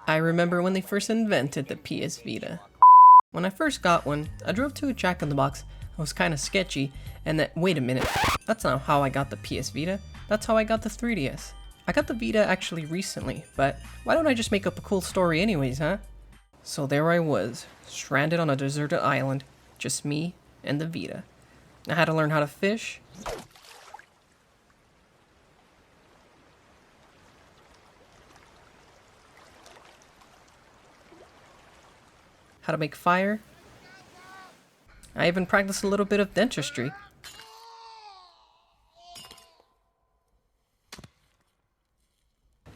I remember when they first invented the PsVita. When I first got one, I drove to a Jack in the Box. It was kinda sketchy, and then, wait a minute, that's not how I got the PsVita, that's how I got the 3DS. I got the Vita actually recently, but why don't I just make up a cool story anyways, huh? So there I was, stranded on a deserted island, just me and the Vita. I had to learn how to fish, how to make fire. I even practiced a little bit of dentistry.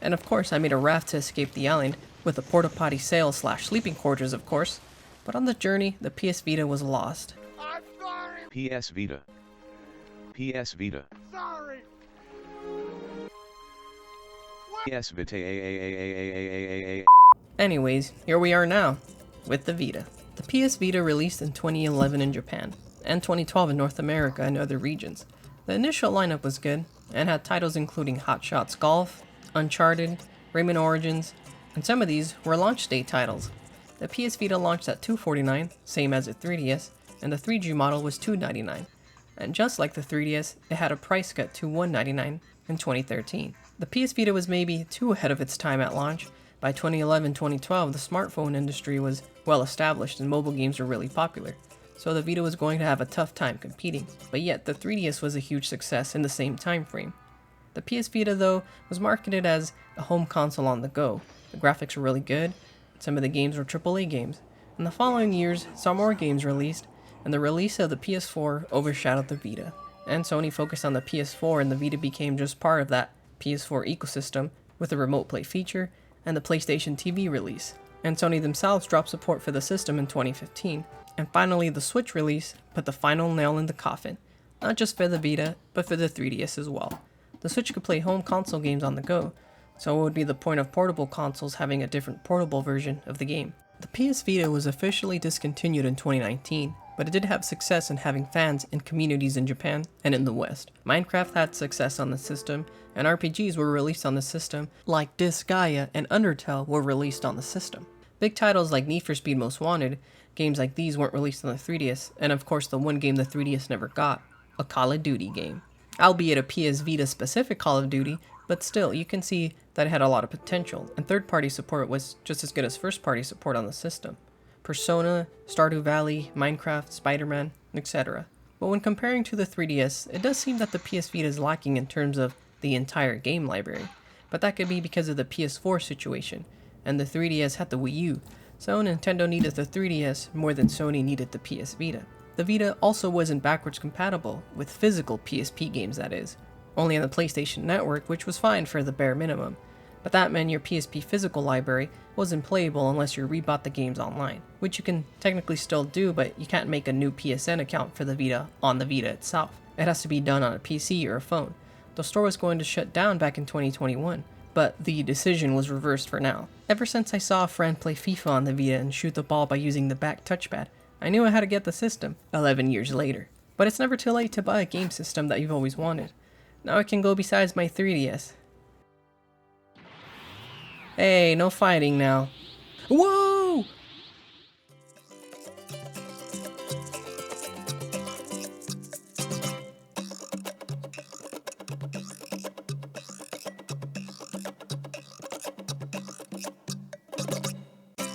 And of course I made a raft to escape the island, with a porta potty sail / sleeping quarters of course. But on the journey, the PsVita was lost. I'm sorry. PsVita. PsVita. Sorry. PsVita. Anyways, here we are now, with the Vita. The PS Vita released in 2011 in Japan, and 2012 in North America and other regions. The initial lineup was good, and had titles including Hot Shots Golf, Uncharted, Rayman Origins, and some of these were launch date titles. The PS Vita launched at $249, same as the 3DS, and the 3G model was $299. And just like the 3DS, it had a price cut to $199 in 2013. The PS Vita was maybe too ahead of its time at launch. By 2011-2012, the smartphone industry was well established and mobile games were really popular, so the Vita was going to have a tough time competing, but yet the 3DS was a huge success in the same time frame. The PS Vita though was marketed as a home console on the go. The graphics were really good, some of the games were AAA games. In the following years, saw more games released, and the release of the PS4 overshadowed the Vita. And Sony focused on the PS4 and the Vita became just part of that PS4 ecosystem with a remote play feature and the PlayStation TV release. And Sony themselves dropped support for the system in 2015. And finally the Switch release put the final nail in the coffin, not just for the Vita, but for the 3DS as well. The Switch could play home console games on the go, so what would be the point of portable consoles having a different portable version of the game? The PS Vita was officially discontinued in 2019, but it did have success in having fans and communities in Japan and in the West. Minecraft had success on the system, and RPGs were released on the system, like Disgaea and Undertale were released on the system. Big titles like Need for Speed Most Wanted, games like these weren't released on the 3DS, and of course the one game the 3DS never got, a Call of Duty game. Albeit a PS Vita specific Call of Duty, but still, you can see that it had a lot of potential, and third-party support was just as good as first-party support on the system. Persona, Stardew Valley, Minecraft, Spider-Man, etc. But when comparing to the 3DS, it does seem that the PS Vita is lacking in terms of the entire game library. But that could be because of the PS4 situation, and the 3DS had the Wii U, so Nintendo needed the 3DS more than Sony needed the PS Vita. The Vita also wasn't backwards compatible with physical PSP games, that is, only on the PlayStation Network, which was fine for the bare minimum. But that meant your PSP physical library wasn't playable unless you rebought the games online, which you can technically still do, but you can't make a new PSN account for the Vita on the Vita itself. It has to be done on a PC or a phone. The store was going to shut down back in 2021, but the decision was reversed for now. Ever since I saw a friend play FIFA on the Vita and shoot the ball by using the back touchpad, I knew I had to get the system, 11 years later. But it's never too late to buy a game system that you've always wanted. Now I can go besides my 3DS. Hey, no fighting now. Whoa!